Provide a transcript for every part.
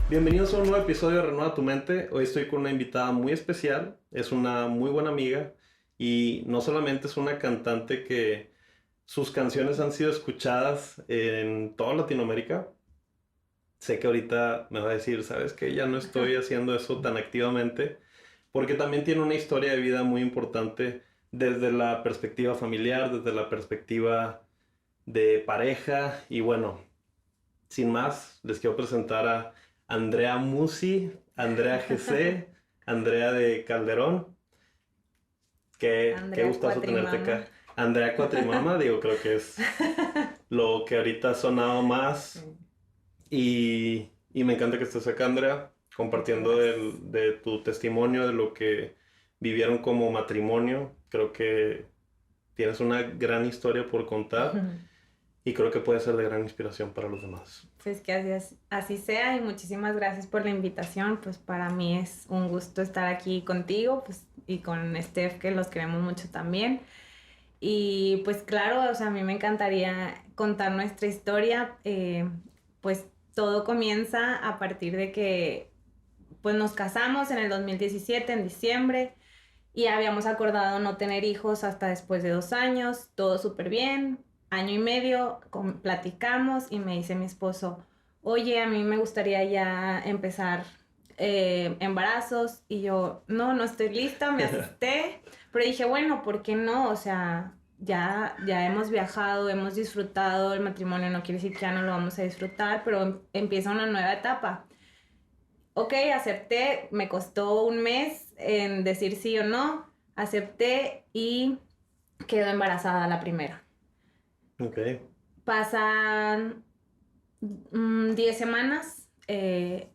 Bienvenidos a un nuevo episodio de Renueva tu Mente. Hoy estoy con una invitada muy especial, es una muy buena amiga y no solamente es una cantante que sus canciones han sido escuchadas en toda Latinoamérica. Sé que ahorita me va a decir, ¿sabes qué? Ya no estoy haciendo eso tan activamente, porque también tiene una historia de vida muy importante desde la perspectiva familiar, desde la perspectiva de pareja y bueno. Sin más, les quiero presentar a Andrea Musi, Andrea GC, Andrea de Calderón. Qué Andrea gustazo tenerte Cuatrimama. acá. Andrea Cuatrimama, digo, creo que es lo que ahorita ha sonado más. Y me encanta que estés acá, Andrea, Muchas compartiendo gracias. de tu testimonio, de lo que vivieron como matrimonio. Creo que tienes una gran historia por contar y creo que puede ser de gran inspiración para los demás. Pues que así sea y muchísimas gracias por la invitación. Pues para mí es un gusto estar aquí contigo pues, y con Steph que los queremos mucho también. Y pues claro, o sea, a mí me encantaría contar nuestra historia. Pues todo comienza a partir de que pues nos casamos en el 2017 en diciembre. Y habíamos acordado no tener hijos hasta después de 2 años, todo súper bien. Año y medio, platicamos y me dice mi esposo, oye, a mí me gustaría ya empezar embarazos. Y yo, no estoy lista, me asusté. Pero dije, bueno, ¿por qué no? O sea, ya hemos viajado, hemos disfrutado el matrimonio, no quiere decir que ya no lo vamos a disfrutar, pero empieza una nueva etapa. Ok, acepté, me costó un mes en decir sí o no, acepté y quedó embarazada la primera. Ok, Pasan 10 semanas,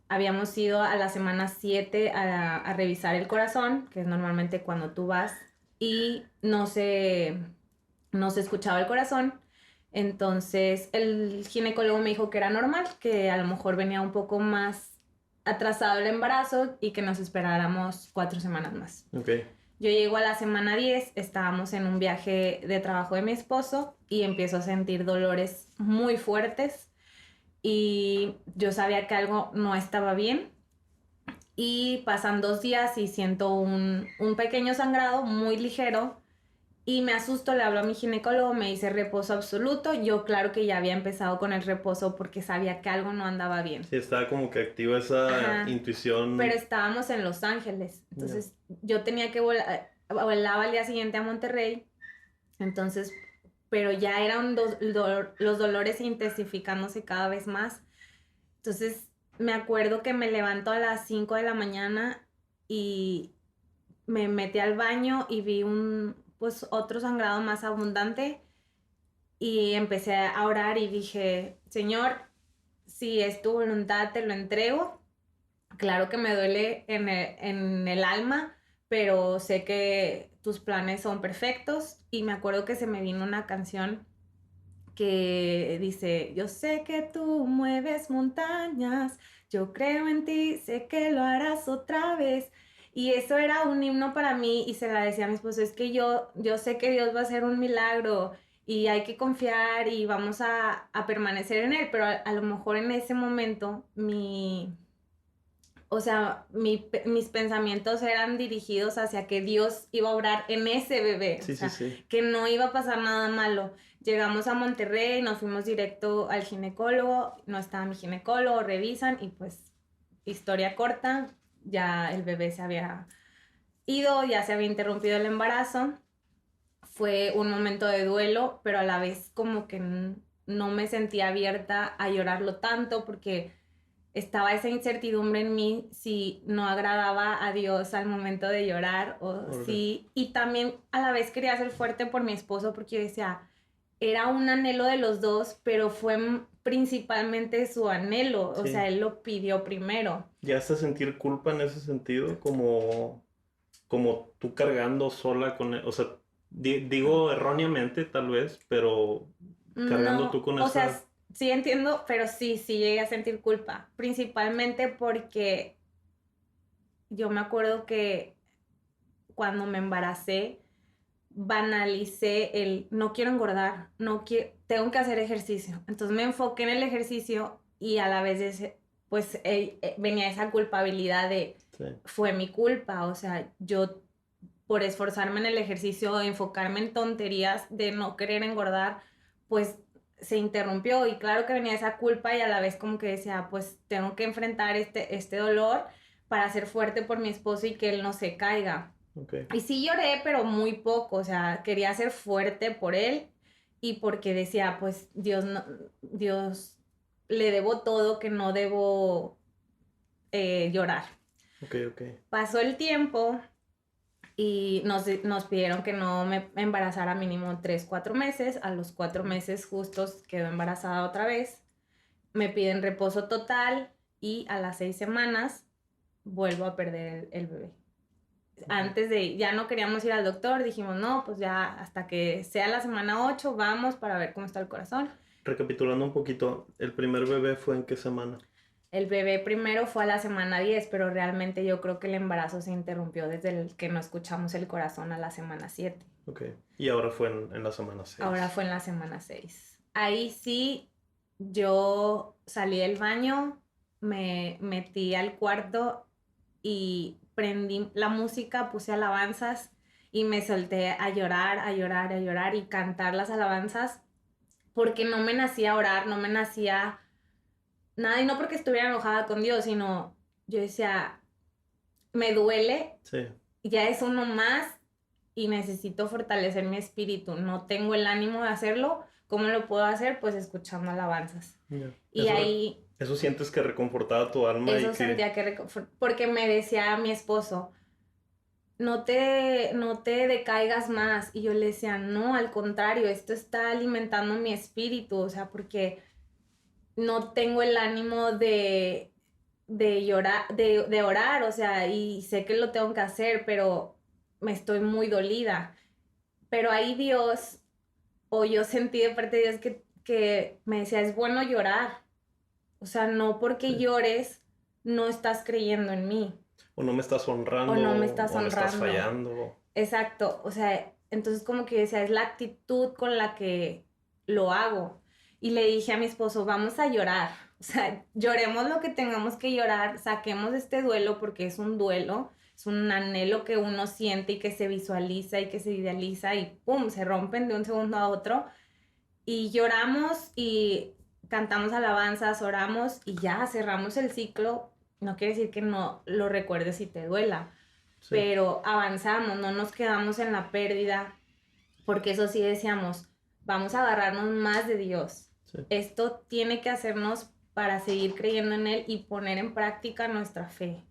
habíamos ido a la semana 7 a revisar el corazón, que es normalmente cuando tú vas, y no se escuchaba el corazón. Entonces el ginecólogo me dijo que era normal, que a lo mejor venía un poco más atrasado el embarazo y que nos esperáramos 4 semanas más. ok. Yo llego a la semana 10, estábamos en un viaje de trabajo de mi esposo y empiezo a sentir dolores muy fuertes y yo sabía que algo no estaba bien. Y pasan 2 días y siento un pequeño sangrado muy ligero y me asusto, le hablo a mi ginecólogo, me dice reposo absoluto. Yo claro que ya había empezado con el reposo porque sabía que algo no andaba bien. Sí, estaba como que activa esa Ajá, pero intuición. estábamos en Los Ángeles, Ya. entonces yo tenía que volar, volaba al día siguiente a Monterrey, entonces, pero ya eran los dolores intensificándose cada vez más. Entonces me acuerdo que me levanto a las 5 de la mañana y me metí al baño y vi pues otro sangrado más abundante y empecé a orar y dije, Señor, si es tu voluntad, te lo entrego. Claro que me duele en el alma, pero sé que tus planes son perfectos y me acuerdo que se me vino una canción que dice, yo sé que tú mueves montañas, yo creo en ti, sé que lo harás otra vez. Y eso era un himno para mí y se la decía a mi esposo, es que yo sé que Dios va a hacer un milagro y hay que confiar y vamos a permanecer en él, pero a lo mejor en ese momento o sea, mis pensamientos eran dirigidos hacia que Dios iba a obrar en ese bebé, o Sí, sí, sea, sí. que no iba a pasar nada malo. Llegamos a Monterrey, nos fuimos directo al ginecólogo, no estaba mi ginecólogo, revisan y pues, historia corta, ya el bebé se había ido, ya se había interrumpido el embarazo. Fue un momento de duelo, pero a la vez como que no me sentía abierta a llorarlo tanto porque estaba esa incertidumbre en mí si no agradaba a Dios al momento de llorar o Órale. sí. Y también a la vez quería ser fuerte por mi esposo porque yo decía, era un anhelo de los dos, pero fue principalmente su anhelo, o sea, Sí. él lo pidió primero. Ya hasta sentir culpa en ese sentido, como tú cargando sola con, o sea, digo erróneamente tal vez, pero cargando tú No, con o sea, esa. sí entiendo, pero sí llegué a sentir culpa, principalmente porque yo me acuerdo que cuando me embaracé, banalicé el no quiero engordar, no quiero, tengo que hacer ejercicio. Entonces me enfoqué en el ejercicio y a la vez pues venía esa culpabilidad de, Sí. fue mi culpa, o sea, yo por esforzarme en el ejercicio, enfocarme en tonterías de no querer engordar, pues se interrumpió y claro que venía esa culpa y a la vez como que decía, pues tengo que enfrentar este dolor para ser fuerte por mi esposo y que él no se caiga. Okay. Y sí lloré, pero muy poco, o sea, quería ser fuerte por él y porque decía, pues Dios, no, Dios le debo todo, que no debo llorar. Okay, okay. Pasó el tiempo y nos pidieron que no me embarazara mínimo 3, 4 meses. A los 4 meses justos quedó embarazada otra vez. Me piden reposo total y a las 6 semanas vuelvo a perder el bebé. Antes de, ya no queríamos ir al doctor, dijimos, no, pues ya hasta que sea la semana 8 vamos para ver cómo está el corazón. Recapitulando un poquito, ¿el primer bebé fue en qué semana? El bebé primero fue a la semana 10, pero realmente yo creo que el embarazo se interrumpió desde el que no escuchamos el corazón a la semana 7. Ok. Y ahora fue en la semana 6. Ahora fue en la semana 6. Ahí sí, yo salí del baño, me metí al cuarto y prendí la música, puse alabanzas y me solté a llorar, a llorar, a llorar y cantar las alabanzas porque no me nacía orar, no me nacía nada y no porque estuviera enojada con Dios, sino yo decía, me duele, Sí. ya es uno más y necesito fortalecer mi espíritu, no tengo el ánimo de hacerlo, ¿cómo lo puedo hacer? Pues escuchando alabanzas. Yeah. Y ahí... Eso sientes que reconfortaba tu alma y Eso que... sentía que... Porque me decía mi esposo, no te decaigas más. Y yo le decía, no, al contrario, esto está alimentando mi espíritu, o sea, porque no tengo el ánimo de llorar, de orar, o sea, y sé que lo tengo que hacer, pero me estoy muy dolida. Pero ahí Dios, o yo sentí de parte de Dios que me decía, es bueno llorar. O sea, no porque Sí. llores, no estás creyendo en mí. O no me estás honrando, O no me estás o me estás honrando. fallando. Exacto, o sea, entonces como que decía, es la actitud con la que lo hago. Y le dije a mi esposo, vamos a llorar, o sea, lloremos lo que tengamos que llorar, saquemos este duelo porque es un duelo, es un anhelo que uno siente y que se visualiza y que se idealiza y ¡pum!, se rompen de un segundo a otro. Y lloramos y cantamos alabanzas, oramos y ya cerramos el ciclo. No quiere decir que no lo recuerdes y te duela, Sí. pero avanzamos, no nos quedamos en la pérdida, porque eso sí decíamos, vamos a agarrarnos más de Dios. Sí. Esto tiene que hacernos para seguir creyendo en Él y poner en práctica nuestra fe.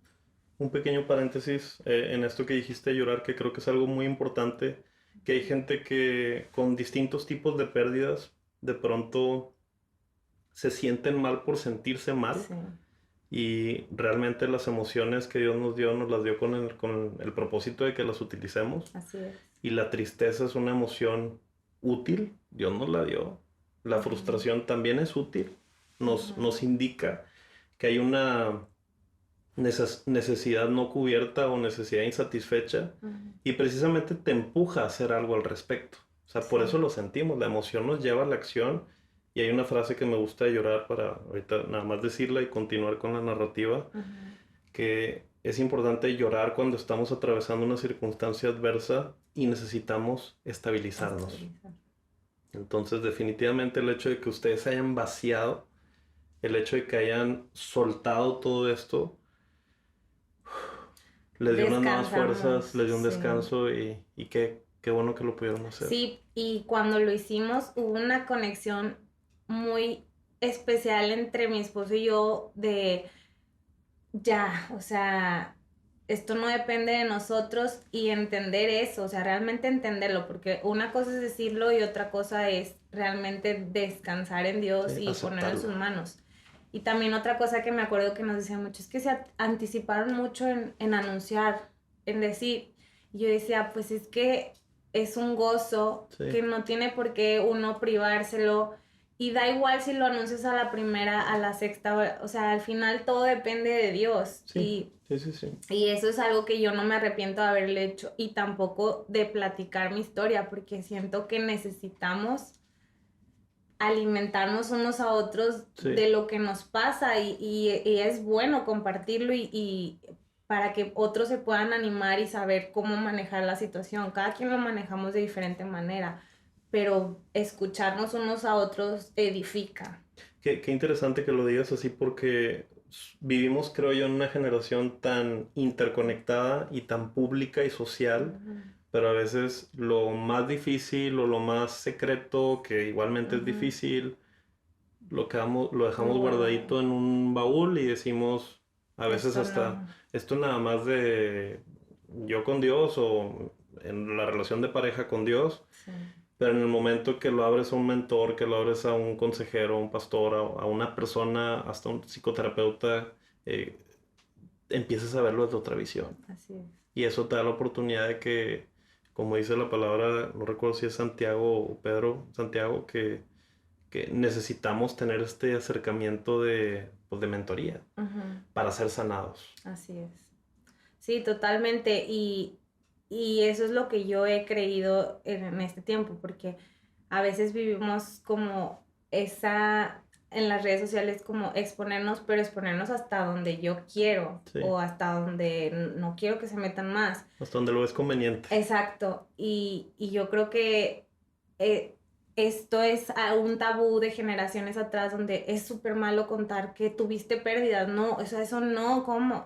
Un pequeño paréntesis en esto que dijiste de llorar, que creo que es algo muy importante, que hay gente que con distintos tipos de pérdidas de pronto se sienten mal por sentirse mal. Sí. Y realmente las emociones que Dios nos las dio con el propósito de que las utilicemos. Así es. Y la tristeza es una emoción útil, Dios nos la dio. La frustración también es útil, nos indica que hay una necesidad no cubierta o necesidad insatisfecha y precisamente te empuja a hacer algo al respecto. O sea, por eso lo sentimos, la emoción nos lleva a la acción y hay una frase que me gusta de llorar para ahorita nada más decirla y continuar con la narrativa, que es importante llorar cuando estamos atravesando una circunstancia adversa y necesitamos estabilizarnos. Entonces, definitivamente el hecho de que ustedes se hayan vaciado, el hecho de que hayan soltado todo esto, les dio unas nuevas fuerzas, les dio un descanso y qué bueno que lo pudieron hacer. Sí, y cuando lo hicimos hubo una conexión muy especial entre mi esposo y yo de ya, o sea, esto no depende de nosotros y entender eso, o sea, realmente entenderlo, porque una cosa es decirlo y otra cosa es realmente descansar en Dios y ponerlo en sus manos. Y también otra cosa que me acuerdo que nos decían mucho es que se anticiparon mucho en anunciar, en decir, y yo decía, pues es que es un gozo que no tiene por qué uno privárselo. Y da igual si lo anuncias a la primera, a la sexta, o sea, al final todo depende de Dios. Sí. Y eso es algo que yo no me arrepiento de haberle hecho y tampoco de platicar mi historia, porque siento que necesitamos alimentarnos unos a otros Sí. de lo que nos pasa y es bueno compartirlo y para que otros se puedan animar y saber cómo manejar la situación. Cada quien lo manejamos de diferente manera, pero escucharnos unos a otros edifica. Qué interesante que lo digas así porque vivimos, creo yo, en una generación tan interconectada y tan pública y social, Ujú, pero a veces lo más difícil o lo más secreto, que igualmente es ujú. difícil, lo dejamos Lo- guardadito en un baúl y decimos a veces Esto hasta, no. esto nada más de yo con Dios o en la relación de pareja con Dios. Sí. Pero en el momento que lo abres a un mentor, que lo abres a un consejero, a un pastor, a una persona, hasta un psicoterapeuta, eh, empiezas a verlo desde otra visión. Así es. Y eso te da la oportunidad de que, como dice la palabra, no recuerdo si es Santiago o Pedro, Santiago, que necesitamos tener este acercamiento de, pues, de mentoría Ujú. para ser sanados. Así es. Sí, totalmente. Y eso es lo que yo he creído en este tiempo, porque a veces vivimos como en las redes sociales, como exponernos, pero exponernos hasta donde yo quiero Sí, o hasta donde no quiero que se metan más. hasta donde lo ves conveniente. Exacto. Y yo creo que eh, esto es un tabú de generaciones atrás, donde es súper malo contar que tuviste pérdidas. No, o sea, eso no, ¿cómo?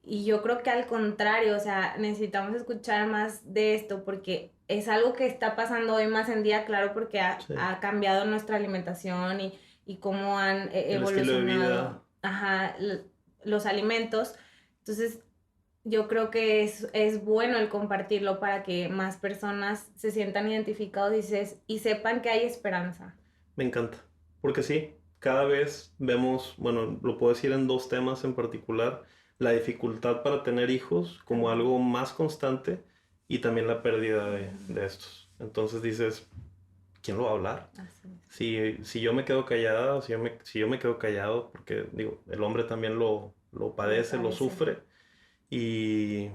Y yo creo que al contrario, o sea, necesitamos escuchar más de esto porque es algo que está pasando hoy más en día, claro, porque Sí. ha cambiado nuestra alimentación y cómo han El estilo de vida. evolucionado, ajá, los alimentos. Entonces, yo creo que es bueno el compartirlo para que más personas se sientan identificados y sepan que hay esperanza. Me encanta, porque sí, cada vez vemos, bueno, lo puedo decir en dos temas en particular, la dificultad para tener hijos como Ajá. algo más constante y también la pérdida Ujú. de estos. Entonces dices, ¿quién lo va a hablar? Así es. Si yo me quedo callada, si yo me quedo callado, porque digo, el hombre también lo Lo padece, lo parece. sufre y,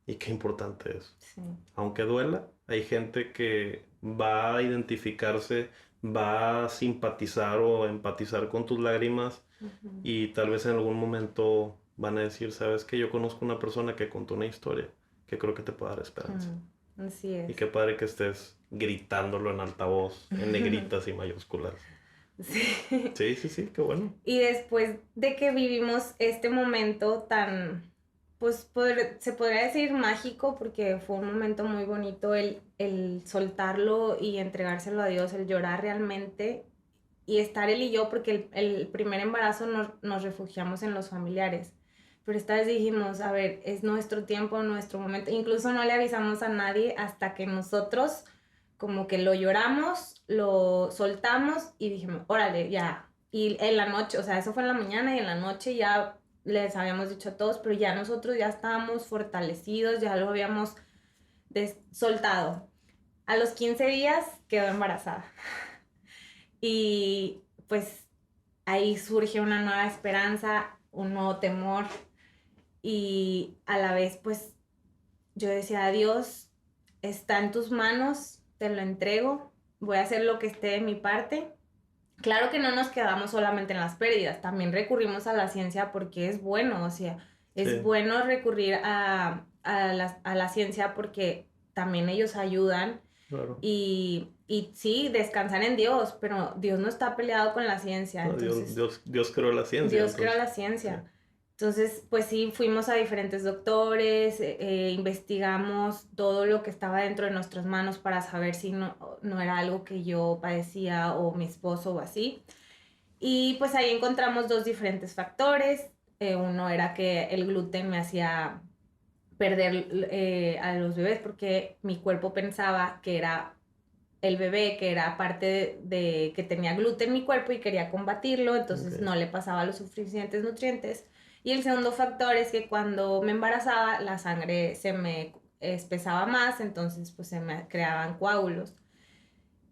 y qué importante es. Sí. Aunque duela, hay gente que va a identificarse, va a simpatizar o empatizar con tus lágrimas Ujú. y tal vez en algún momento van a decir, sabes que yo conozco una persona que contó una historia que creo que te puede dar esperanza. Así Y es. qué padre que estés gritándolo en altavoz, en negritas y mayúsculas. Sí. Sí, sí, sí, qué bueno. Y después de que vivimos este momento tan, pues se podría decir mágico, porque fue un momento muy bonito el soltarlo y entregárselo a Dios, el llorar realmente y estar él y yo, porque el primer embarazo nos refugiamos en los familiares. Pero esta vez dijimos, a ver, es nuestro tiempo, nuestro momento. Incluso no le avisamos a nadie hasta que nosotros como que lo lloramos, lo soltamos y dijimos, órale, ya. Y en la noche, o sea, eso fue en la mañana y en la noche ya les habíamos dicho a todos, pero ya nosotros ya estábamos fortalecidos, ya lo habíamos soltado. A los 15 días quedó embarazada. Y pues ahí surge una nueva esperanza, un nuevo temor y a la vez pues yo decía, Dios, está en tus manos, te lo entrego, voy a hacer lo que esté de mi parte. Claro que no nos quedamos solamente en las pérdidas, también recurrimos a la ciencia porque es bueno, o sea, es Sí, bueno recurrir a la ciencia porque también ellos ayudan claro. y sí, descansar en Dios, pero Dios no está peleado con la ciencia, No, entonces Dios creó la ciencia, Dios creó entonces. la Sí, ciencia. Entonces, pues sí, fuimos a diferentes doctores, investigamos todo lo que estaba dentro de nuestras manos para saber si no era algo que yo padecía o mi esposo o así. Y pues ahí encontramos dos diferentes factores. Uno era que el gluten me hacía perder a los bebés porque mi cuerpo pensaba que era el bebé, que era parte de que tenía gluten en mi cuerpo y quería combatirlo, entonces ok. no le pasaba los suficientes nutrientes. Y el segundo factor es que cuando me embarazaba la sangre se me espesaba más, entonces pues se me creaban coágulos.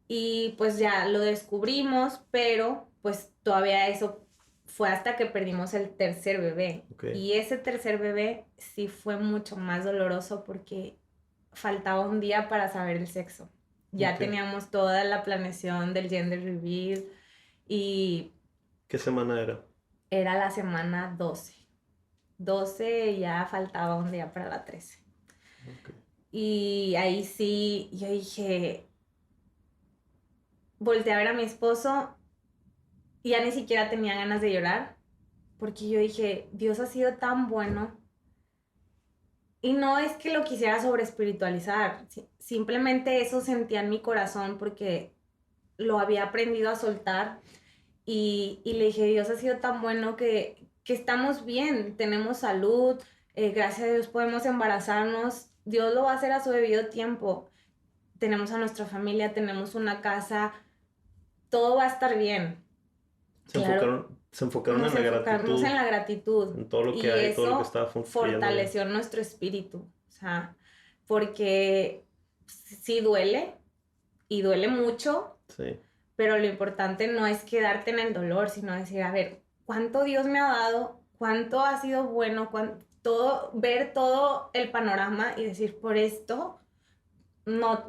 Y pues ya lo descubrimos, pero pues todavía eso fue hasta que perdimos el tercer bebé. Ok. Y ese tercer bebé sí fue mucho más doloroso porque faltaba un día para saber el sexo. Ya Ok. teníamos toda la planeación del gender reveal y ¿Qué semana era? era la semana 12. 12 y ya faltaba un día para la 13. Ok. Y ahí sí, yo dije, volteé a ver a mi esposo y ya ni siquiera tenía ganas de llorar, porque yo dije, Dios ha sido tan bueno. Y no es que lo quisiera sobre espiritualizar, simplemente eso sentía en mi corazón porque lo había aprendido a soltar y le dije, Dios ha sido tan bueno que estamos bien, tenemos salud, gracias a Dios podemos embarazarnos, Dios lo va a hacer a su debido tiempo, tenemos a nuestra familia, tenemos una casa, todo va a estar bien. Claro, Se enfocaron nos en la enfocamos en gratitud, la gratitud en todo lo que y hay, todo lo que eso estaba fluyendo bien. fortaleció nuestro espíritu, o sea, porque sí duele y duele mucho, Sí, pero lo importante no es quedarte en el dolor, sino decir, a ver, cuánto Dios me ha dado, cuánto ha sido bueno, todo, ver todo el panorama y decir, por esto no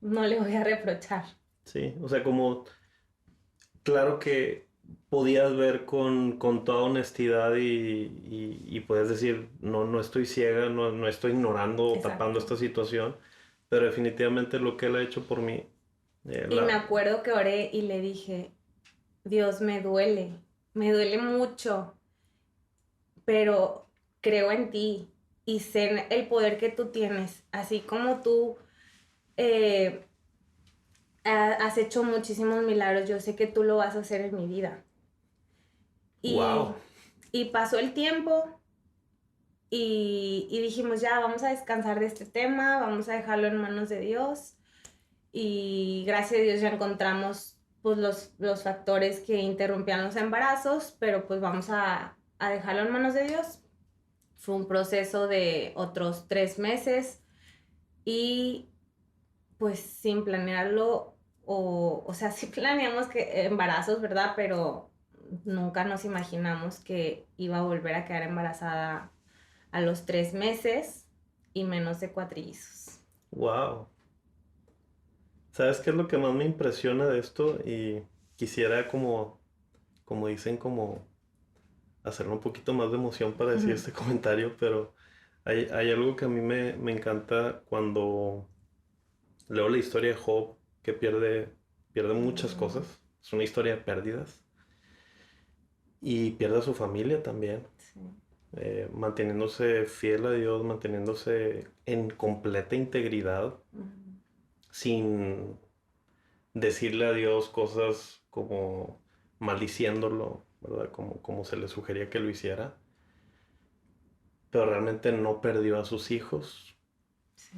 le voy a reprochar. sí. O sea, como claro que podías ver con toda honestidad y puedes decir, no, no estoy ciega, no, no estoy ignorando o tapando Exacto. esta situación, pero definitivamente lo que él ha hecho por mí, Y me acuerdo que oré y le dije, Dios, me duele mucho, pero creo en ti y sé en el poder que tú tienes, así como tú eh, has hecho muchísimos milagros, yo sé que tú lo vas a hacer en mi vida. Y, wow, y pasó el tiempo y dijimos, ya, vamos a descansar de este tema, vamos a dejarlo en manos de Dios. Y gracias a Dios ya encontramos pues los factores que interrumpían los embarazos, pero pues vamos a dejarlo en manos de Dios. Fue un proceso de otros 3 meses y pues sin planearlo, o sea, sí planeamos que embarazos, ¿verdad? Pero nunca nos imaginamos que iba a volver a quedar embarazada a los 3 meses y menos de cuatrillizos. wow. ¿Sabes qué es lo que más me impresiona de esto? Y quisiera como dicen, como hacerle un poquito más de emoción para decir este comentario, pero hay algo que a mí me encanta cuando leo la historia de Job, que pierde muchas cosas. Es una historia de pérdidas. Y pierde a su familia también. Sí. Manteniéndose fiel a Dios, manteniéndose en completa integridad, sin decirle a Dios cosas como maldiciéndolo, ¿verdad? Como se le sugería que lo hiciera. Pero realmente no perdió a sus hijos. Sí.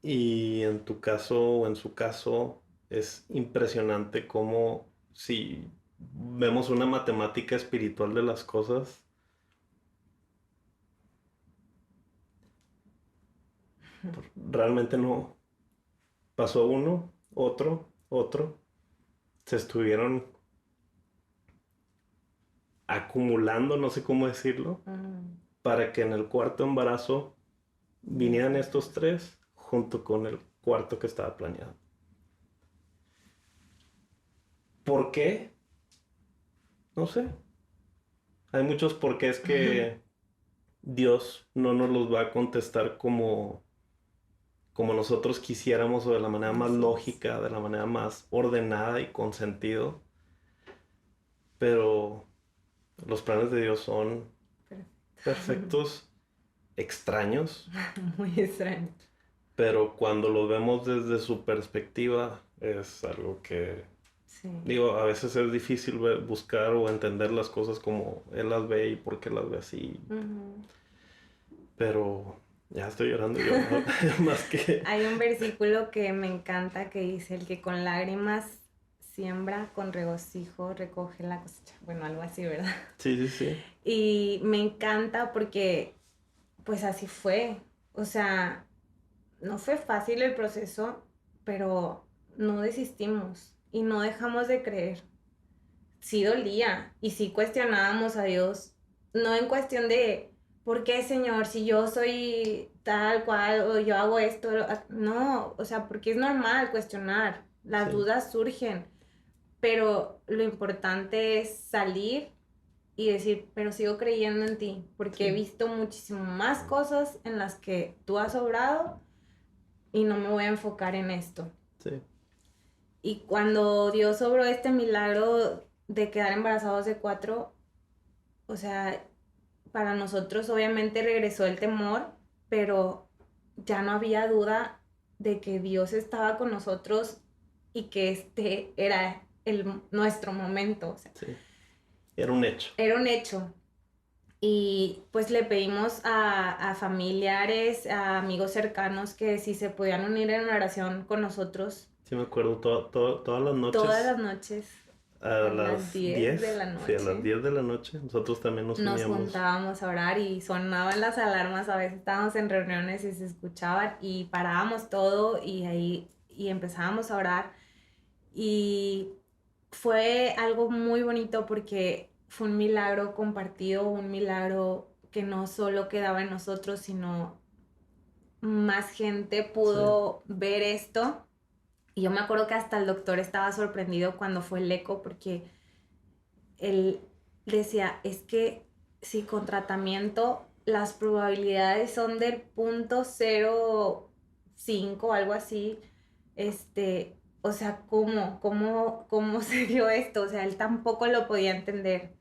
Y en tu caso o en su caso es impresionante cómo si vemos una matemática espiritual de las cosas, realmente no pasó uno, otro, se estuvieron acumulando, no sé cómo decirlo, para que en el cuarto embarazo vinieran estos tres junto con el cuarto que estaba planeado. ¿Por qué? No sé. Hay muchos porqués que Dios no nos los va a contestar como nosotros quisiéramos o de la manera más Así es. lógica, de la manera más ordenada y con sentido. Pero los planes de Dios son Perfecto. perfectos, extraños, Muy extraño. pero cuando los vemos desde su perspectiva es algo que, Sí. digo, a veces es difícil buscar o entender las cosas como Él las ve y por qué las ve así, pero ya estoy llorando yo, más que... Hay un versículo que me encanta que dice, el que con lágrimas siembra, con regocijo recoge la cosecha. Bueno, algo así, ¿verdad? Sí, sí, sí. Y me encanta porque pues así fue. O sea, no fue fácil el proceso, pero no desistimos y no dejamos de creer. Sí dolía y sí cuestionábamos a Dios, no en cuestión de, ¿por qué, Señor? Si yo soy tal cual, o yo hago esto. No, o sea, porque es normal cuestionar, las dudas surgen, pero lo importante es salir y decir, pero sigo creyendo en ti, porque he visto muchísimo más cosas en las que tú has obrado y no me voy a enfocar en esto. Sí. Y cuando Dios obró este milagro de quedar embarazados de 4, o sea, para nosotros obviamente regresó el temor, pero ya no había duda de que Dios estaba con nosotros y que este era nuestro momento. O sea, Sí. Era un hecho. era un hecho. Y pues le pedimos a familiares, a amigos cercanos que si se podían unir en oración con nosotros. Sí, me acuerdo todas las noches. Todas las noches. A las 10 de la noche. Sí, a las 10 de la noche. Nosotros también nos uníamos. Juntábamos a orar y sonaban las alarmas. A veces estábamos en reuniones y se escuchaban y parábamos todo y ahí y empezábamos a orar. Y fue algo muy bonito porque fue un milagro compartido, un milagro que no solo quedaba en nosotros, sino más gente pudo ver esto. Y yo me acuerdo que hasta el doctor estaba sorprendido cuando fue el eco porque él decía, es que si con tratamiento las probabilidades son del 0.05, algo así, o sea, ¿cómo se dio esto? O sea, él tampoco lo podía entender.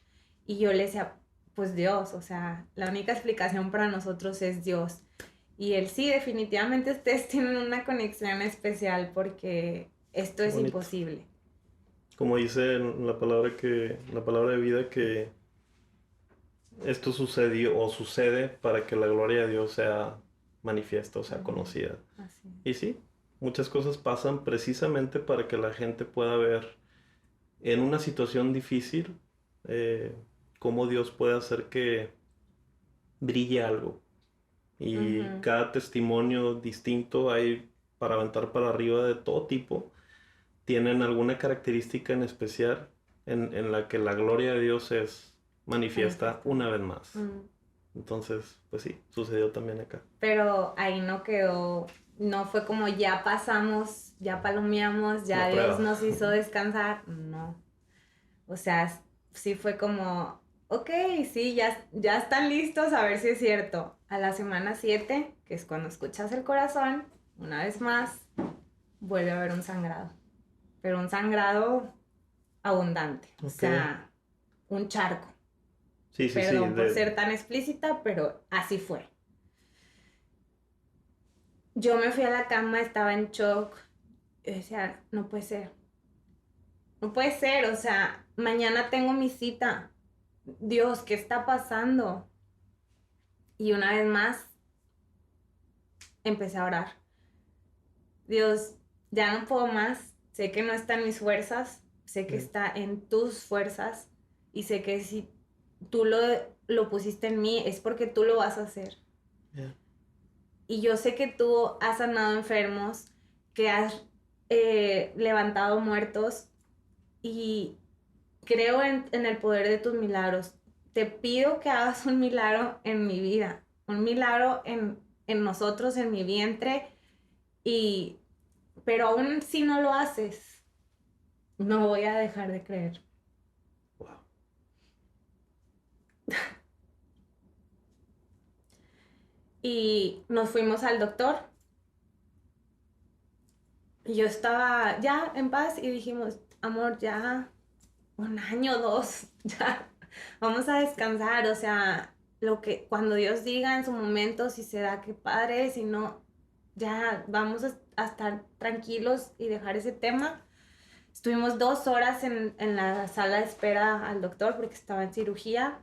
Y yo le decía, pues Dios, o sea, la única explicación para nosotros es Dios. Y él sí, definitivamente ustedes tienen una conexión especial porque esto es bonito. Imposible. Como dice la palabra de vida, que esto sucedió o sucede para que la gloria de Dios sea manifiesta o sea conocida. Así. Y sí, muchas cosas pasan precisamente para que la gente pueda ver en una situación difícil cómo Dios puede hacer que brille algo. Y cada testimonio distinto hay para aventar para arriba de todo tipo. Tienen alguna característica en especial en la que la gloria de Dios es manifiesta una vez más. Entonces, pues sí, sucedió también acá. Pero ahí no quedó, no fue como ya pasamos, ya palomeamos, ya Dios nos hizo descansar. No. O sea, sí fue como, ok, sí, ya están listos a ver si es cierto. A la semana 7, que es cuando escuchas el corazón, una vez más, vuelve a haber un sangrado. Pero un sangrado abundante. O sea, un charco. Sí, Perdón por ser tan explícita, pero así fue. Yo me fui a la cama, estaba en shock. Yo decía, no puede ser. No puede ser, o sea, mañana tengo mi cita. Dios, ¿qué está pasando? Y una vez más, empecé a orar. Dios, ya no puedo más. Sé que no está en mis fuerzas. Sé que está en tus fuerzas. Y sé que si tú lo pusiste en mí, es porque tú lo vas a hacer. Yeah. Y yo sé que tú has sanado enfermos, que has levantado muertos y creo en el poder de tus milagros. Te pido que hagas un milagro en mi vida, un milagro en nosotros, en mi vientre, pero aún si no lo haces, no voy a dejar de creer. Wow. Y nos fuimos al doctor. Y yo estaba ya en paz y dijimos, amor, ya 1 año, 2, ya vamos a descansar. O sea, cuando Dios diga en su momento, si se da, qué padre, si no, ya vamos a estar tranquilos y dejar ese tema. Estuvimos 2 horas en la sala de espera al doctor porque estaba en cirugía,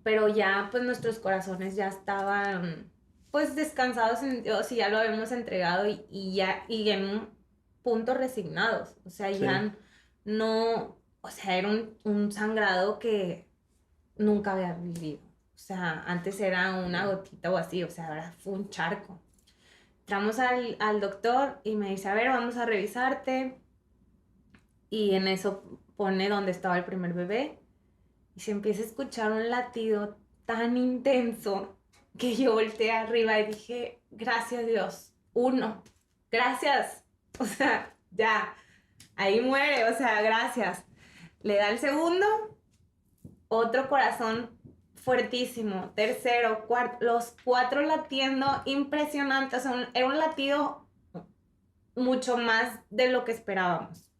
pero ya pues nuestros corazones ya estaban pues descansados en Dios y ya lo habíamos entregado y en un punto resignados. O sea, ya no, o sea, era un sangrado que nunca había vivido. O sea, antes era una gotita o así, o sea, ahora fue un charco. Entramos al doctor y me dice, a ver, vamos a revisarte. Y en eso pone donde estaba el primer bebé y se empieza a escuchar un latido tan intenso que yo volteé arriba y dije, gracias Dios, uno, gracias, o sea, ya, ahí muere, o sea, gracias. Le da el segundo, otro corazón fuertísimo, tercero, cuarto, los cuatro latiendo impresionante, o sea, era un latido mucho más de lo que esperábamos.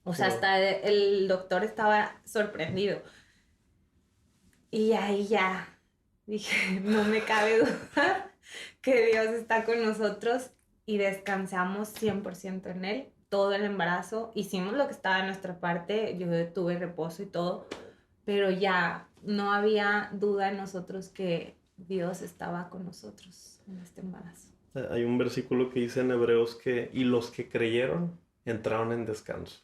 O sea, Wow. hasta el doctor estaba sorprendido. Y ahí ya dije, no me cabe duda que Dios está con nosotros y descansamos 100% en Él. Todo el embarazo, hicimos lo que estaba de nuestra parte, yo tuve reposo y todo, pero ya no había duda en nosotros que Dios estaba con nosotros en este embarazo. Hay un versículo que dice en Hebreos que, y los que creyeron entraron en descanso.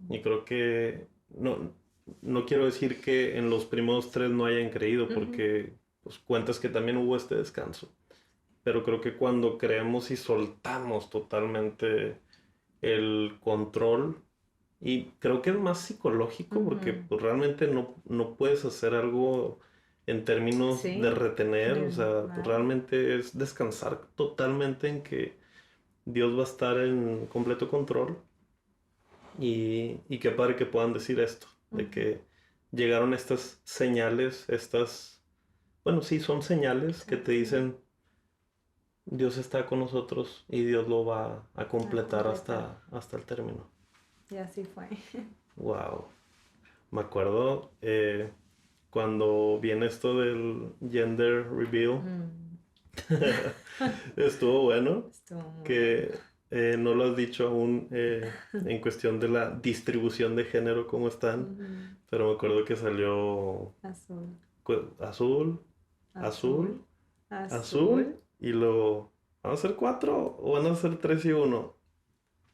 Y creo que no quiero decir que en los primeros 3 no hayan creído, porque pues, cuentas que también hubo este descanso. Pero creo que cuando creemos y soltamos totalmente el control, y creo que es más psicológico, porque pues, realmente no puedes hacer algo en términos Sí, de retener, o sea, pues, nada. realmente es descansar totalmente en que Dios va a estar en completo control. Y qué padre que puedan decir esto, de que llegaron estas señales, bueno, sí, son señales que te dicen, Dios está con nosotros y Dios lo va a completar hasta el término. Y así fue. Wow. Me acuerdo cuando viene esto del gender reveal, estuvo bueno, Estuvo muy que bueno. no lo has dicho aún en cuestión de la distribución de género, cómo están, pero me acuerdo que salió Azul. azul, azul, azul, y luego, ¿van a ser 4 o van a ser 3 y 1?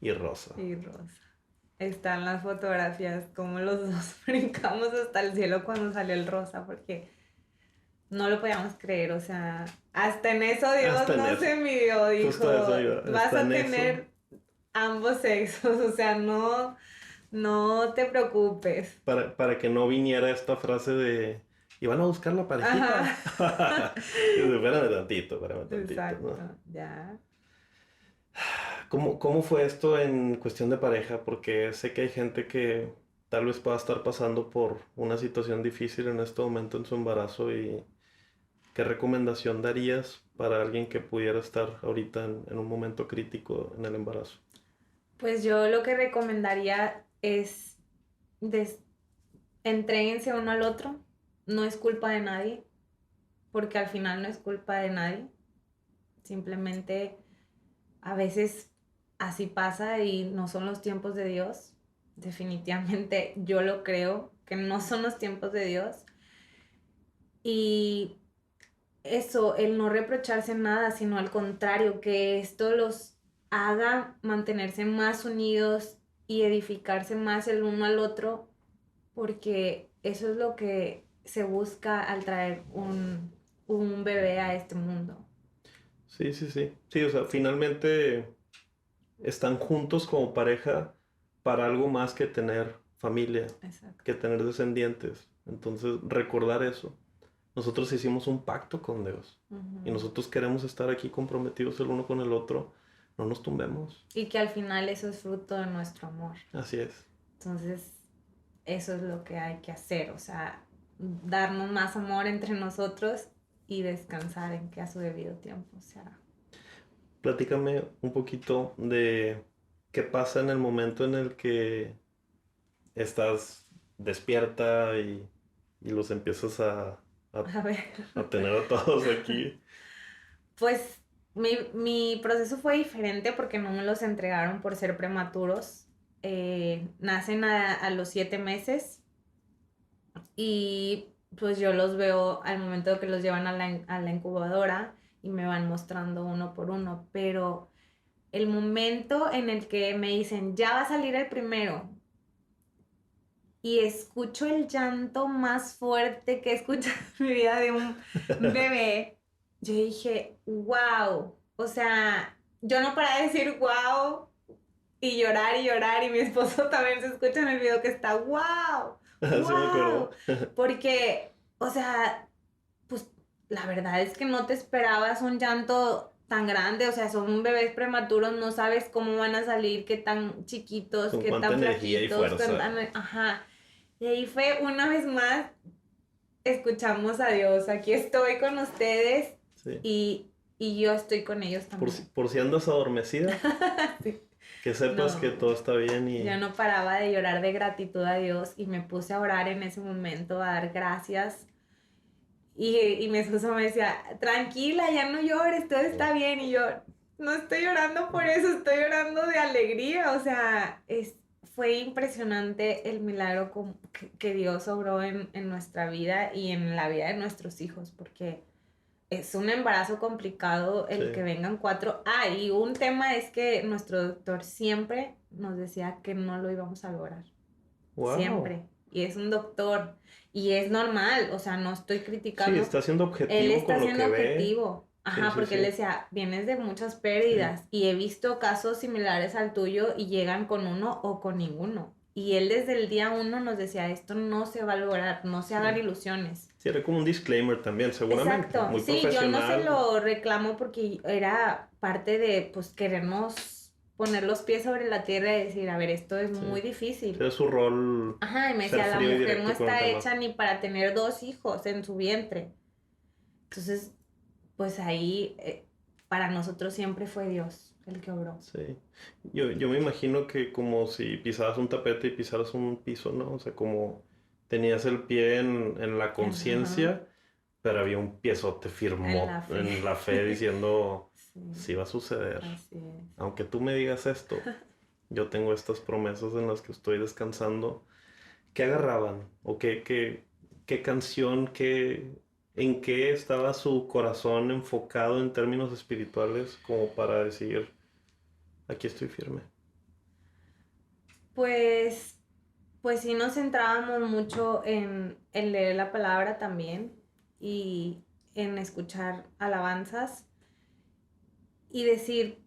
Y rosa. Y rosa. Están las fotografías, como los dos brincamos hasta el cielo cuando salió el rosa, porque no lo podíamos creer, o sea, hasta en eso Dios Hasta en no eso. se midió, dijo, Justo a eso iba, vas hasta a en tener ambos sexos, o sea, no te preocupes. para que no viniera esta frase de, y van a buscar la parejita. Espérame tantito, Exacto, ¿no? ya. ¿Cómo fue esto en cuestión de pareja? Porque sé que hay gente que tal vez pueda estar pasando por una situación difícil en este momento en su embarazo y ¿qué recomendación darías para alguien que pudiera estar ahorita en un momento crítico en el embarazo? Pues yo lo que recomendaría es entréguense uno al otro, no es culpa de nadie, porque al final no es culpa de nadie, simplemente a veces así pasa y no son los tiempos de Dios, definitivamente yo lo creo, que no son los tiempos de Dios, y eso, el no reprocharse nada, sino al contrario, que esto los haga mantenerse más unidos y edificarse más el uno al otro, porque eso es lo que se busca al traer un bebé a este mundo. Sí, sí, sí. Sí, o sea, finalmente están juntos como pareja para algo más que tener familia, Exacto. que tener descendientes. Entonces, recordar eso. Nosotros hicimos un pacto con Dios y nosotros queremos estar aquí comprometidos el uno con el otro. No nos tumbemos. Y que al final eso es fruto de nuestro amor. Así es. Entonces, eso es lo que hay que hacer, o sea, darnos más amor entre nosotros y descansar en que a su debido tiempo se hará. Platícame un poquito de qué pasa en el momento en el que estás despierta y los empiezas A ver. a tener a todos aquí. Pues mi proceso fue diferente porque no me los entregaron por ser prematuros. Nacen a los 7 meses y pues yo los veo al momento de que los llevan a la incubadora y me van mostrando uno por uno, pero el momento en el que me dicen, ya va a salir el primero, y escucho el llanto más fuerte que he escuchado en mi vida de un bebé, yo dije, wow, o sea, yo no paré de decir wow y llorar, y mi esposo también se escucha en el video que está wow, Sí me wow, acuerdo. porque, o sea, pues la verdad es que no te esperabas un llanto tan grande, o sea, son bebés prematuros, no sabes cómo van a salir, qué tan chiquitos, Con qué cuánta tan energía y flaquitos, fuerza. ajá. Y ahí fue una vez más, escuchamos a Dios, aquí estoy con ustedes Sí. y, y yo estoy con ellos también. Por si andas adormecida, Sí. que sepas que No, todo está bien yo y... no paraba de llorar de gratitud a Dios y me puse a orar en ese momento, a dar gracias. Y mi esposo me decía, tranquila, ya no llores, todo está bien. Y yo, no estoy llorando por eso, estoy llorando de alegría. O sea, fue impresionante el milagro que Dios obró en nuestra vida y en la vida de nuestros hijos, porque es un embarazo complicado el que Sí. vengan cuatro. Ah, y un tema es que nuestro doctor siempre nos decía que no lo íbamos a lograr. Wow. Siempre. Y es un doctor. Y es normal, o sea, no estoy Sí, criticando. está siendo Él objetivo está con lo siendo que ve. objetivo. Sí, Ajá, sí, porque él sí. decía, vienes de muchas Sí. pérdidas y he visto casos similares al tuyo y llegan con uno o con ninguno. Y él desde el día uno nos decía, esto no se va a lograr, no se hagan Sí. ilusiones. Sí, era como un disclaimer también, seguramente. Exacto, Muy sí, yo no se profesional. lo reclamo porque era parte de, pues, querernos poner los pies sobre la tierra y decir, a ver, esto es Sí. muy difícil. Era su rol Ajá, y me ser decía, la frío y mujer no directo con el está tema. hecha ni para tener dos hijos en su vientre. Entonces, pues ahí, para nosotros siempre fue Dios el que obró. Sí. Yo me imagino que como si pisaras un tapete y pisaras un piso, ¿no? O sea, como tenías el pie en la Ajá, conciencia, pero había un piezote en la firmó fe. en la fe diciendo, Sí, sí va a suceder. así es. Aunque tú me digas esto, yo tengo estas promesas en las que estoy descansando. ¿Qué agarraban? ¿O qué canción, en qué estaba su corazón enfocado en términos espirituales como para decir, aquí estoy firme? Pues, pues sí nos centrábamos mucho en leer la palabra también y en escuchar alabanzas y decir,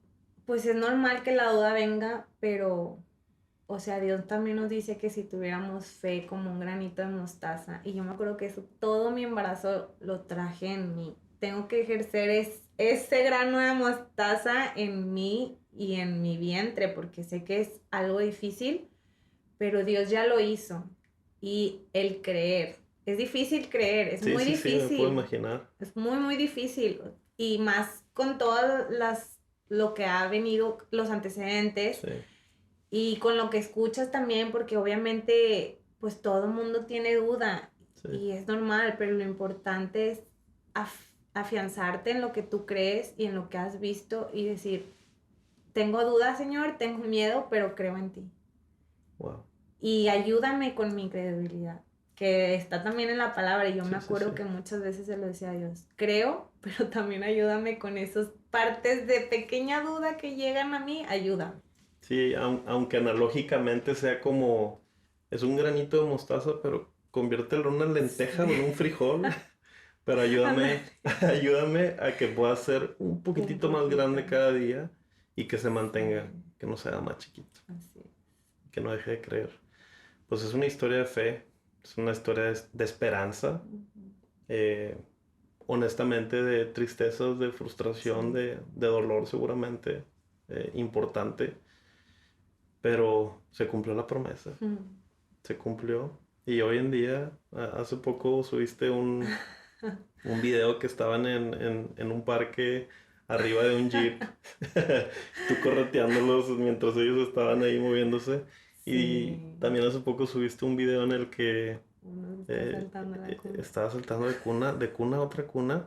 pues es normal que la duda venga, pero, o sea, Dios también nos dice que si tuviéramos fe como un granito de mostaza, y yo me acuerdo que eso, todo mi embarazo lo traje en mí. Tengo que ejercer ese grano de mostaza en mí y en mi vientre, porque sé que es algo difícil, pero Dios ya lo hizo. Y el creer, es difícil creer, es Sí, muy sí, sí, me puedo difícil, imaginar. es muy, muy difícil. Y más con todas lo que ha venido, los antecedentes Sí, y con lo que escuchas también, porque obviamente pues todo el mundo tiene duda sí, y es normal, pero lo importante es afianzarte en lo que tú crees y en lo que has visto y decir, tengo dudas, Señor, tengo miedo, pero creo en ti. wow. Y ayúdame con mi credibilidad, que está también en la palabra. Y yo me Sí, sí, acuerdo sí. que muchas veces se lo decía a Dios, creo, pero también ayúdame con esas partes de pequeña duda que llegan a mí, ayúdame. Sí, aunque analógicamente sea como, es un granito de mostaza, pero conviértelo en una lenteja o en un frijol. Pero Ándale. ayúdame, ayúdame a que pueda ser un Un poquitito más poquito. grande cada día y que se Sí, mantenga, que no se haga más chiquito, así. que no deje de creer. Pues es una historia de fe, es una historia de esperanza, Ujú. eh, honestamente de tristezas, de frustración, Sí. de dolor seguramente importante, pero se cumplió la promesa, Ujú. se cumplió. Y hoy en día, hace poco subiste un video que estaban en un parque arriba de un jeep, tú correteándolos mientras ellos estaban ahí moviéndose. Y Sí, también hace poco subiste un video en el que uno se está saltando la cuna. estaba saltando de cuna a otra cuna.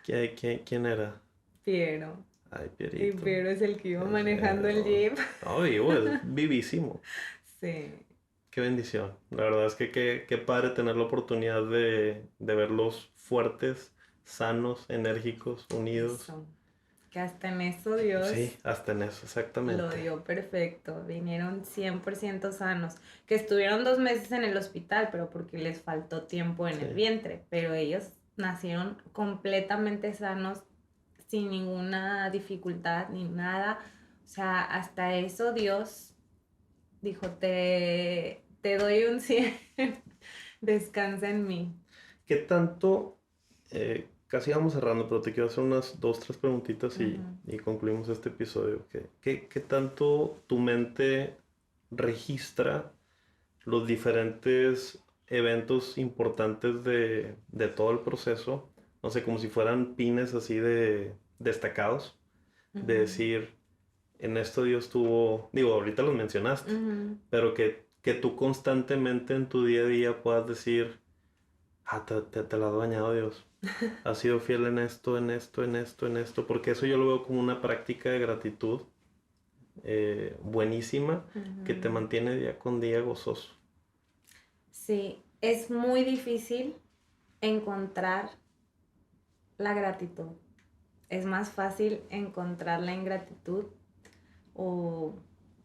¿Quién era? Piero. Ay, Y Pierito. Piero es el que iba manejando el No, jeep. no, vivo, es vivísimo. Sí. Qué bendición. La verdad es que qué padre tener la oportunidad de verlos fuertes, sanos, enérgicos, unidos. Eso. Que hasta en eso Dios Sí, hasta en eso, lo exactamente. dio perfecto. Vinieron 100% sanos. Que estuvieron 2 meses en el hospital, pero porque les faltó tiempo en el Sí, vientre. Pero ellos nacieron completamente sanos, sin ninguna dificultad ni nada. O sea, hasta eso Dios dijo, te doy un 100. Descansa en mí. ¿qué tanto casi vamos cerrando, pero te quiero hacer unas 2, 3 preguntitas Ujú. y concluimos este episodio. ¿Qué tanto tu mente registra los diferentes eventos importantes de todo el proceso? No sé, como si fueran pines así de destacados, de Ujú. decir, en esto Dios tuvo, digo, ahorita los mencionaste, Ujú. pero que tú constantemente en tu día a día puedas decir, te la has bañado Dios. Has sido fiel en esto, en esto, en esto, en esto, porque eso yo lo veo como una práctica de gratitud buenísima que te Ujú. mantiene día con día gozoso. Sí, es muy difícil encontrar la gratitud. Es más fácil encontrar la ingratitud o,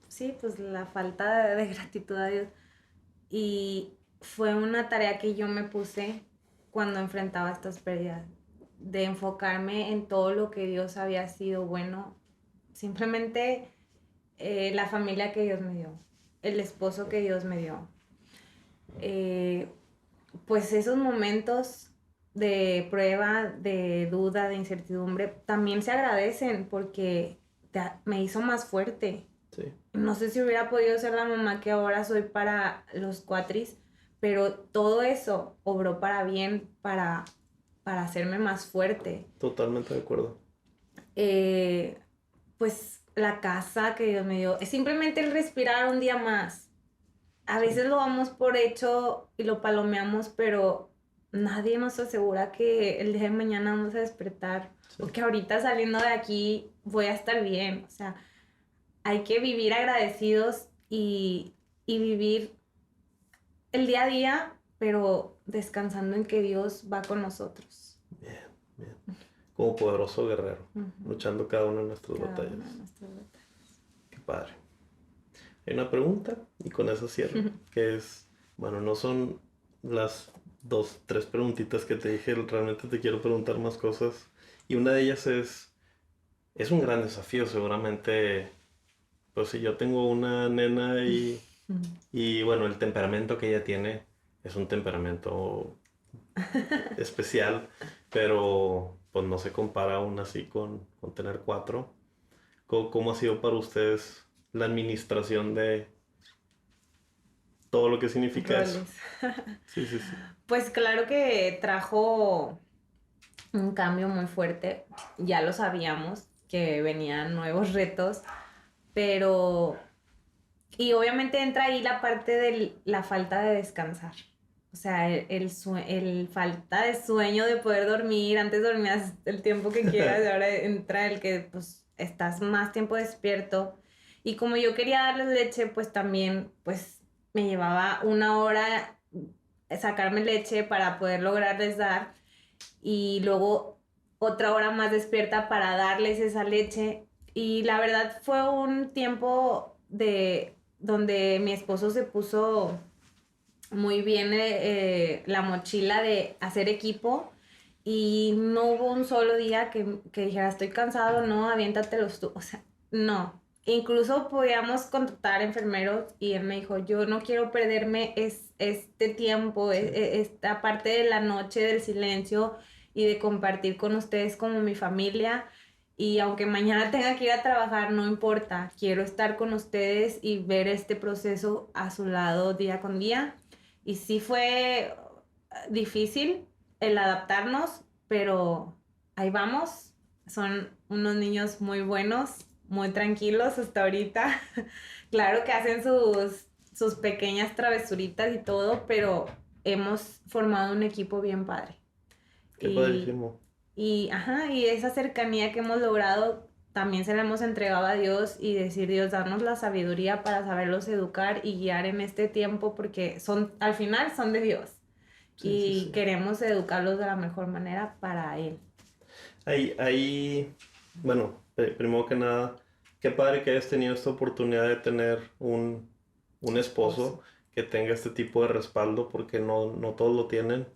sí, pues la falta de gratitud a Dios. Y fue una tarea que yo me puse cuando enfrentaba estas pérdidas, de enfocarme en todo lo que Dios había sido bueno, simplemente la familia que Dios me dio, el esposo que Dios me dio. Eh, pues esos momentos de prueba, de duda, de incertidumbre, también se agradecen porque me hizo más fuerte. Sí, No sé si hubiera podido ser la mamá que ahora soy para los cuatris, pero todo eso obró para bien, para hacerme más fuerte. totalmente de acuerdo. Eh, pues la casa que Dios me dio, es simplemente el respirar un día más. A Sí, veces lo damos por hecho y lo palomeamos, pero nadie nos asegura que el día de mañana vamos a despertar sí, o que ahorita saliendo de aquí voy a estar bien. O sea, hay que vivir agradecidos y vivir el día a día, pero descansando en que Dios va con nosotros. bien, bien. Como poderoso guerrero, Ujú. luchando cada una de nuestras Cada una de batallas. nuestras batallas. Qué padre. Hay una pregunta y con eso cierro, que es, bueno, no son las 2, 3 preguntitas que te dije, realmente te quiero preguntar más cosas. Y una de ellas es un gran desafío, seguramente, pues si yo tengo una nena y bueno, el temperamento que ella tiene es un temperamento especial, pero pues no se compara aún así con tener 4. ¿Cómo ha sido para ustedes la administración de todo lo que significa eso? Roles. Sí, sí, sí. Pues claro que trajo un cambio muy fuerte. Ya lo sabíamos que venían nuevos retos, pero... Y obviamente entra ahí la parte de la falta de descansar. O sea, el falta de sueño, de poder dormir. Antes dormías el tiempo que quieras y ahora entra el que pues estás más tiempo despierto. Y como yo quería darles leche, pues también pues me llevaba 1 hora sacarme leche para poder lograrles dar y luego otra hora más despierta para darles esa leche. Y la verdad fue un tiempo de donde mi esposo se puso muy bien la mochila de hacer equipo y no hubo un solo día que dijera estoy cansado, no, aviéntatelos tú, o sea, no. Incluso podíamos contratar enfermeros y él me dijo, yo no quiero perderme este tiempo, Sí, esta parte de la noche, del silencio y de compartir con ustedes como mi familia. Y aunque mañana tenga que ir a trabajar, no importa, quiero estar con ustedes y ver este proceso a su lado día con día. Y sí fue difícil el adaptarnos, pero ahí vamos. Son unos niños muy buenos, muy tranquilos hasta ahorita. Claro que hacen sus pequeñas travesuritas y todo, pero hemos formado un equipo bien padre. qué Y, padrísimo. ajá, y esa cercanía que hemos logrado también se la hemos entregado a Dios y decir, Dios, darnos la sabiduría para saberlos educar y guiar en este tiempo porque son, al final son de Dios Sí, sí, y sí. queremos educarlos de la mejor manera para Él. Bueno, primero que nada, qué padre que hayas tenido esta oportunidad de tener un esposo Esposo. que tenga este tipo de respaldo, porque no todos lo tienen.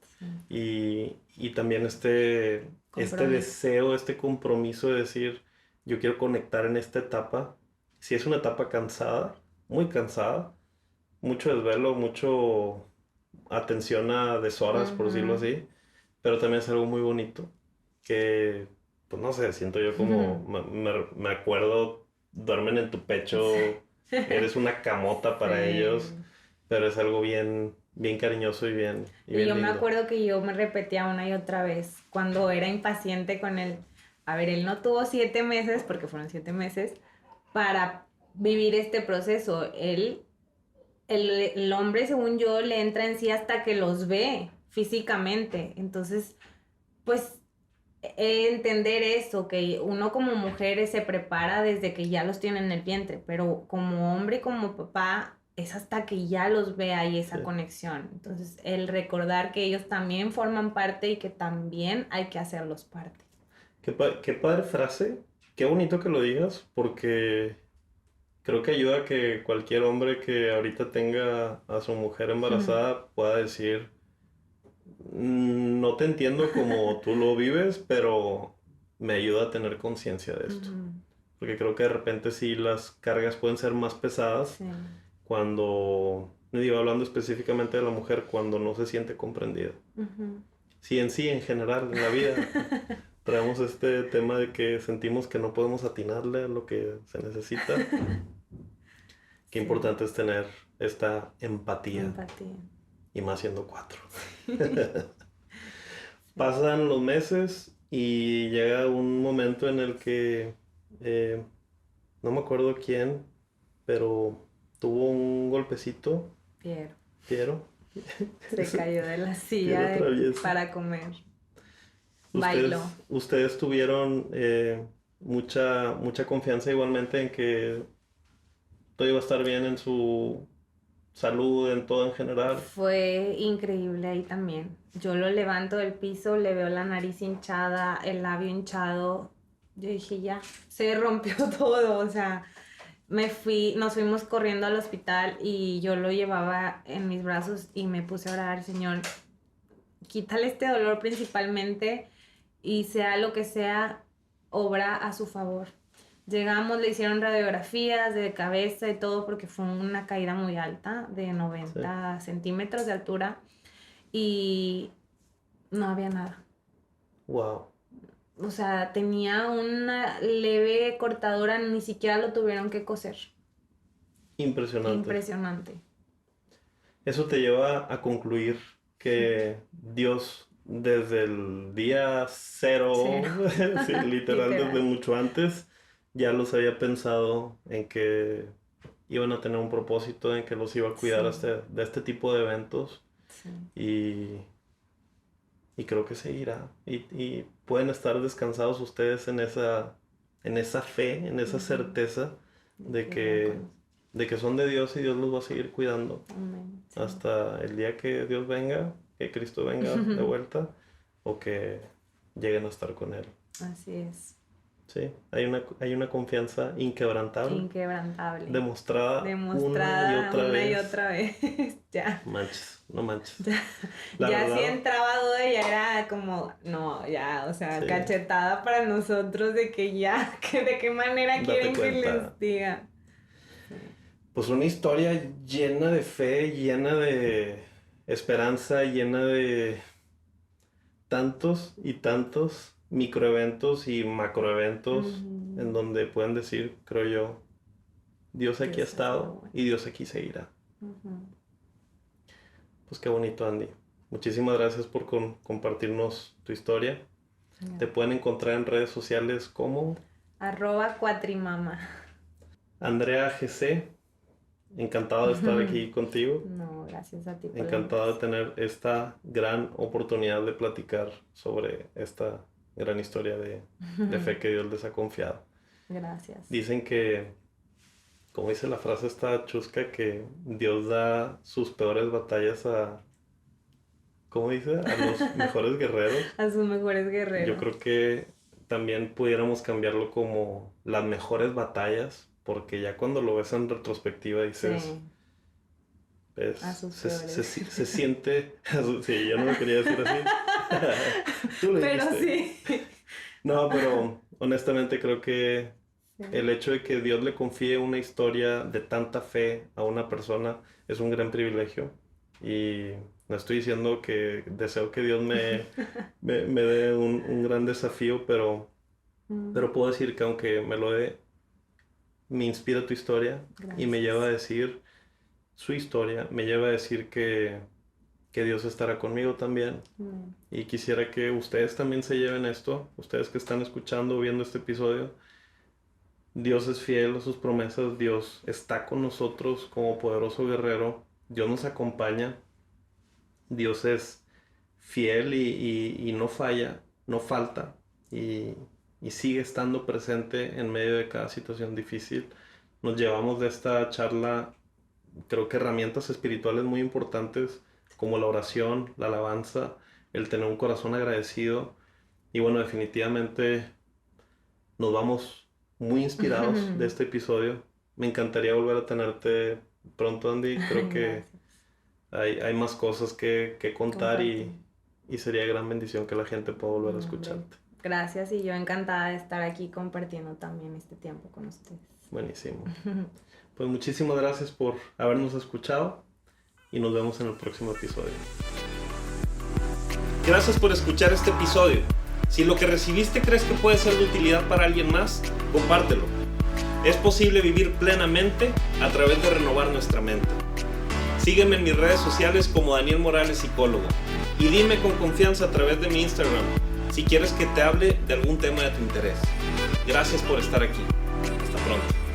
Sí. Y también este Compromiso. deseo, este compromiso de decir, yo quiero conectar en esta etapa. Si es una etapa cansada, muy cansada, mucho desvelo, mucho atención a deshoras, por decirlo Ujú. así, pero también es algo muy bonito que, pues no sé, siento yo como, me acuerdo, duermen en tu pecho, eres una camota para ellos, Sí. pero es algo bien, bien cariñoso y Y bien yo me lindo. acuerdo que yo me repetía una y otra vez cuando era impaciente con él. A ver, él no tuvo 7 meses, porque fueron 7 meses, para vivir este proceso. El hombre, según yo, le entra en sí hasta que los ve físicamente. Entonces, pues, entender eso, que uno como mujer se prepara desde que ya los tiene en el vientre, pero como hombre y como papá es hasta que ya los ve ahí Sí. esa conexión. Entonces, el recordar que ellos también forman parte y que también hay que hacerlos parte. Qué padre frase, qué bonito que lo digas, porque creo que ayuda a que cualquier hombre que ahorita tenga a su mujer embarazada pueda decir, no te entiendo como tú lo vives, pero me ayuda a tener conciencia de esto. Ujú. Porque creo que de repente sí las cargas pueden ser más pesadas Sí. cuando, digo, hablando específicamente de la mujer, cuando no se siente comprendida. Ujú. Sí, en general, en la vida, traemos este tema de que sentimos que no podemos atinarle a lo que se necesita. Qué Sí, importante es tener esta empatía, empatía. y más siendo 4. Pasan los meses y llega un momento en el que eh, no me acuerdo quién, pero tuvo un golpecito, Piero Piero. se cayó de la silla Piero travieso. para comer. Bailó. Ustedes tuvieron mucha confianza igualmente en que todo iba a estar bien en su salud, en todo en general. Fue increíble ahí también. Yo lo levanto del piso, le veo la nariz hinchada, el labio hinchado. Yo dije, ya, se rompió todo. O sea, nos fuimos corriendo al hospital y yo lo llevaba en mis brazos y me puse a orar, Señor, quítale este dolor principalmente y sea lo que sea, obra a su favor. Llegamos, le hicieron radiografías de cabeza y todo porque fue una caída muy alta, de Sí. 90 centímetros de altura, y no había nada. Wow. O sea, tenía una leve cortadura, ni siquiera lo tuvieron que coser. Impresionante. Impresionante. Eso te lleva a concluir que Dios desde el día cero, Cero, sí, literal desde literal. mucho antes, ya los había pensado en que iban a tener un propósito, en que los iba a cuidar Sí, de este tipo de eventos sí. y, y creo que seguirá. Y pueden estar descansados ustedes en esa fe, en esa Ujú. certeza de Que ya que, de que son de Dios y Dios los va a seguir cuidando amén. Sí. hasta el día que Dios venga, que Cristo venga de vuelta o que lleguen a estar con Él. Así es. Sí, hay una confianza inquebrantable, Inquebrantable. demostrada una y Demostrada otra una y vez. otra vez. Ya. Manches, no manches. Ya, La ya si verdad, entraba duda ya era como, no, ya, o sea, sí, cachetada para nosotros de que ya, que de qué manera date quieren que cuenta. les diga. Pues una historia llena de fe, llena de esperanza, llena de tantos y tantos microeventos y macroeventos en Ujú. donde pueden decir, creo yo, Dios aquí ha Dios ha sido estado bueno. y Dios aquí seguirá. Ujú. Pues qué bonito, Andy. Muchísimas gracias por compartirnos tu historia. Ya. Te pueden encontrar en redes sociales como @cuatrimama. Andrea GC. Encantado de estar aquí contigo. No, gracias a ti por la Encantado de invitación. tener esta gran oportunidad de platicar sobre esta gran historia de fe que Dios les ha confiado. Gracias. Dicen que, como dice la frase esta chusca, que Dios da sus peores batallas a, ¿cómo dice? A los mejores guerreros. A sus mejores Yo guerreros. creo que también pudiéramos cambiarlo como las mejores batallas, porque ya cuando lo ves en retrospectiva dices, Sí, a pues, sus peores. se siente, sí, yo no lo quería decir así, tú lo Pero dijiste. sí. No, pero honestamente creo que Sí. el hecho de que Dios le confíe una historia de tanta fe a una persona es un gran privilegio y no estoy diciendo que deseo que Dios me dé un gran desafío, pero puedo decir que aunque me lo dé, me inspira tu historia. Gracias. Y me lleva a decir su historia, me lleva a decir que Dios estará conmigo también. Y quisiera que ustedes también se lleven esto, ustedes que están escuchando o viendo este episodio. Dios es fiel a sus promesas, Dios está con nosotros como poderoso guerrero, Dios nos acompaña, Dios es fiel y no falla, no falta y sigue estando presente en medio de cada situación difícil. Nos llevamos de esta charla, creo que herramientas espirituales muy importantes como la oración, la alabanza, el tener un corazón agradecido y bueno, definitivamente nos vamos muy inspirados de este episodio. Me encantaría volver a tenerte pronto, Andy. Creo que hay más cosas que contar y sería gran bendición que la gente pueda volver a escucharte. Gracias, y yo encantada de estar aquí compartiendo también este tiempo con ustedes. Buenísimo. Pues muchísimas gracias por habernos escuchado y nos vemos en el próximo episodio. Gracias por escuchar este episodio. Si lo que recibiste crees que puede ser de utilidad para alguien más, compártelo. Es posible vivir plenamente a través de renovar nuestra mente. Sígueme en mis redes sociales como Daniel Morales Psicólogo y dime con confianza a través de mi Instagram si quieres que te hable de algún tema de tu interés. Gracias por estar aquí. Hasta pronto.